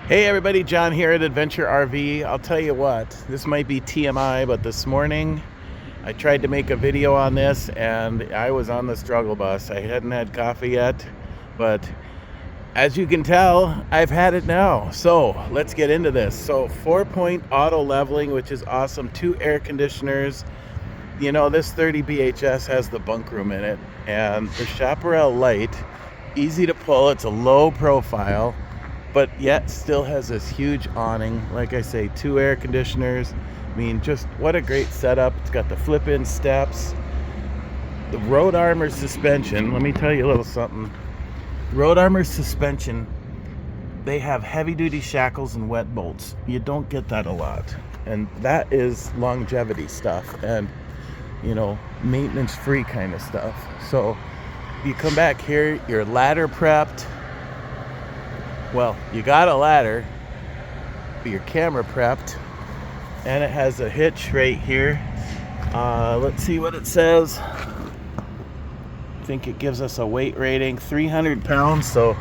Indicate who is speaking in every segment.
Speaker 1: Hey everybody, John here at Adventure RV. I'll tell you what, this might be TMI, but this morning I tried to make a video on this and I was on the struggle bus. I hadn't had coffee yet, but as you can tell, I've had it now. So let's get into this. So 4-point auto leveling, which is awesome. 2 air conditioners. You know, this 30 BHS has the bunk room in it, and the Chaparral light, easy to pull. It's a low profile, but yet still has this huge awning. Like I say, 2 air conditioners. I mean, just what a great setup. It's got the flip-in steps, the Road Armor suspension. Let me tell you a little something. Road Armor suspension, they have heavy-duty shackles and wet bolts. You don't get that a lot, and that is longevity stuff and, you know, maintenance-free kind of stuff. So you come back here, you're ladder prepped. Well, you got a ladder, but your camera prepped, and it has a hitch right here. Let's see what it says. I think it gives us a weight rating, 300 pounds, so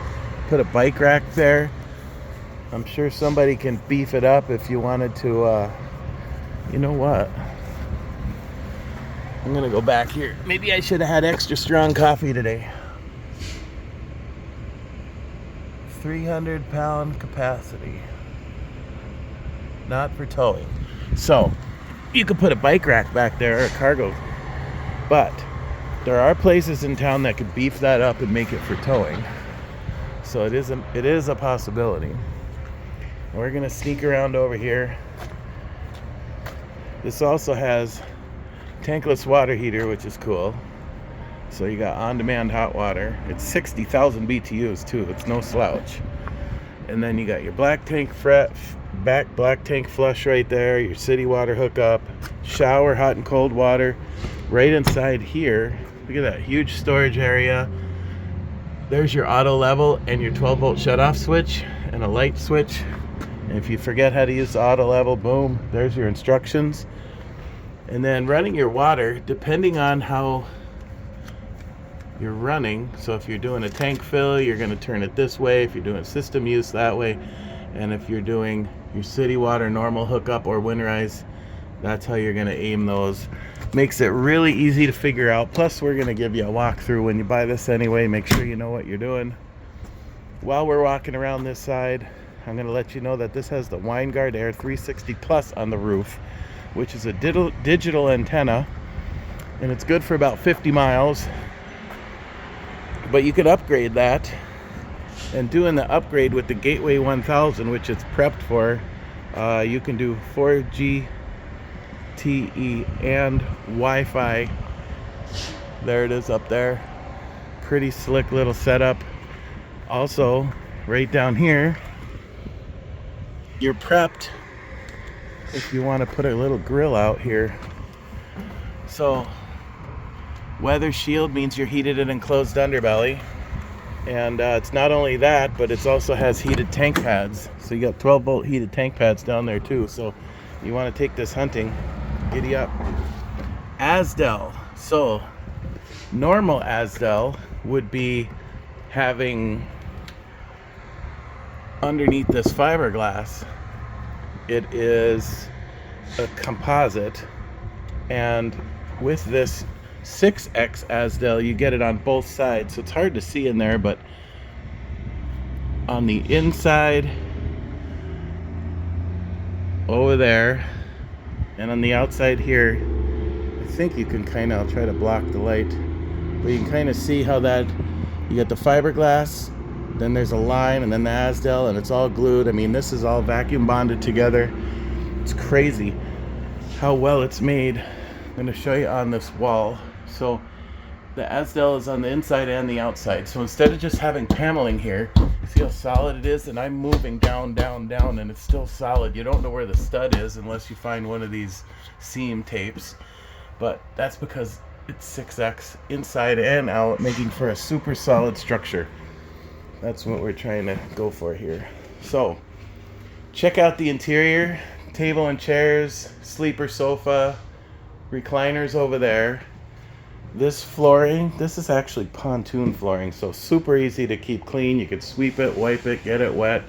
Speaker 1: put a bike rack there. I'm sure somebody can beef it up if you wanted to. You know what? I'm gonna go back here. Maybe I should have had extra strong coffee today. 300-pound capacity, not for towing. So you could put a bike rack back there or a cargo, but there are places in town that could beef that up and make it for towing. So it is a possibility. We're gonna sneak around over here. This also has tankless water heater, which is cool. So you got on-demand hot water. It's 60,000 BTUs too. It's no slouch. And then you got your black tank black tank flush right there. Your city water hookup, shower, hot and cold water. Right inside here, look at that huge storage area. There's your auto level and your 12-volt shutoff switch and a light switch. And if you forget how to use the auto level, boom, there's your instructions. And then running your water, depending on how you're running. So if you're doing a tank fill, you're going to turn it this way. If you're doing system use, that way. And if you're doing your city water normal hookup or winterize, that's how you're going to aim those. Makes it really easy to figure out. Plus, we're going to give you a walkthrough when you buy this anyway. Make sure you know what you're doing. While we're walking around this side, I'm going to let you know that this has the Winegard Air 360 Plus on the roof, which is a digital antenna, and it's good for about 50 miles. But you could upgrade that, and doing the upgrade with the Gateway 1000, which it's prepped for, you can do 4G TE and Wi-Fi. There it is up there. Pretty slick little setup. Also, right down here, you're prepped if you want to put a little grill out here. So weather shield means you're heated and enclosed underbelly, and it's not only that, but it also has heated tank pads. So you got 12-volt heated tank pads down there too. So you want to take this hunting, giddy up. Azdel. So normal Azdel would be having underneath this fiberglass, it is a composite, and with this 6X Azdel, you get it on both sides, so it's hard to see in there, but on the inside over there and on the outside here, I think you can kind of, I'll try to block the light, but you can kind of see how that, you got the fiberglass, then there's a line, and then the Azdel, and it's all glued. I mean, this is all vacuum bonded together. It's crazy how well it's made. I'm going to show you on this wall. So the Azdel is on the inside and the outside. So instead of just having paneling here, see how solid it is? And I'm moving down, down, down, and it's still solid. You don't know where the stud is unless you find one of these seam tapes. But that's because it's 6X inside and out, making for a super solid structure. That's what we're trying to go for here. So check out the interior. Table and chairs, sleeper sofa, recliners over there. This flooring, this is actually pontoon flooring, so super easy to keep clean. You could sweep it, wipe it, get it wet.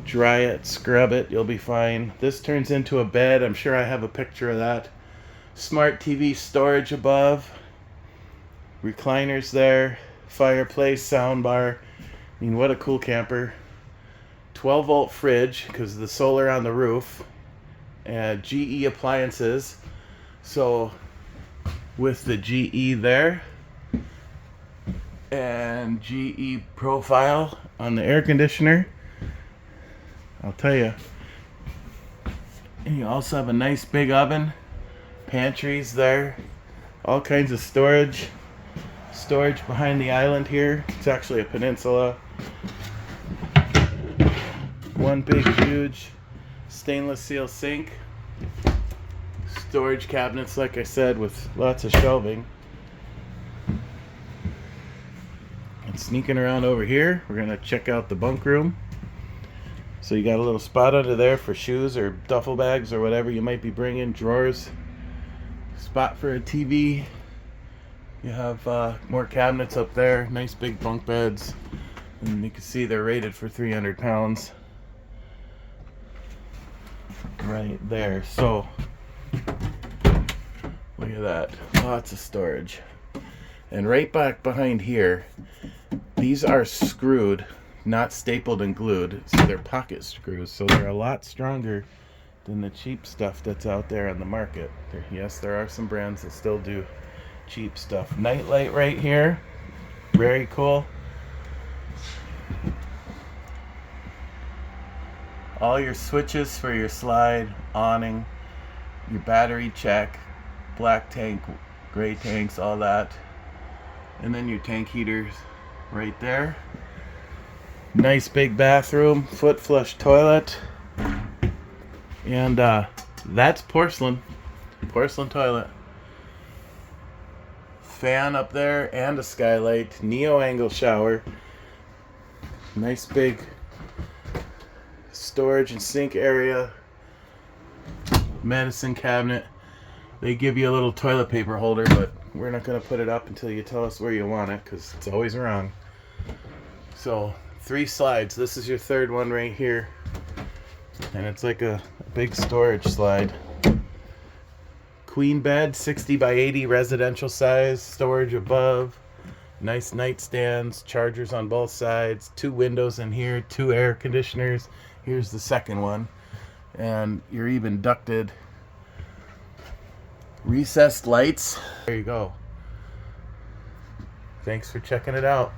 Speaker 1: Dry it, scrub it, you'll be fine. This turns into a bed. I'm sure I have a picture of that. Smart TV storage above. Recliners there. Fireplace, soundbar. I mean, what a cool camper. 12-volt fridge because of the solar on the roof. And GE appliances. So with the GE there. And GE profile on the air conditioner. I'll tell you. And you also have a nice big oven. Pantries there. All kinds of storage. Storage behind the island here. It's actually a peninsula. One big huge stainless steel sink. Storage cabinets, like I said, with lots of shelving. And sneaking around over here, we're going to check out the bunk room. So you got a little spot under there for shoes or duffel bags or whatever you might be bringing. Drawers. Spot for a TV. You have more cabinets up there. Nice big bunk beds. And you can see they're rated for 300 pounds. Right there. So, look at that. Lots of storage. And right back behind here, these are screwed, not stapled and glued. So they're pocket screws. So they're a lot stronger than the cheap stuff that's out there on the market. Yes, there are some brands that still do cheap stuff. Nightlight right here. Very cool. All your switches for your slide, awning, your battery check, black tank, gray tanks, all that. And then your tank heaters right there. Nice big bathroom, foot flush toilet. And that's porcelain toilet. Fan up there and a skylight. Neo angle shower. Nice big storage and sink area. Medicine cabinet. They give you a little toilet paper holder, but we're not going to put it up until you tell us where you want it, because it's always wrong. So 3 slides. This is your third one right here. And it's like a big storage slide. Queen bed, 60 by 80 residential size. Storage above. Nice nightstands. Chargers on both sides. 2 windows in here. 2 air conditioners. Here's the second one. And you're even ducted. Recessed lights. There you go. Thanks for checking it out.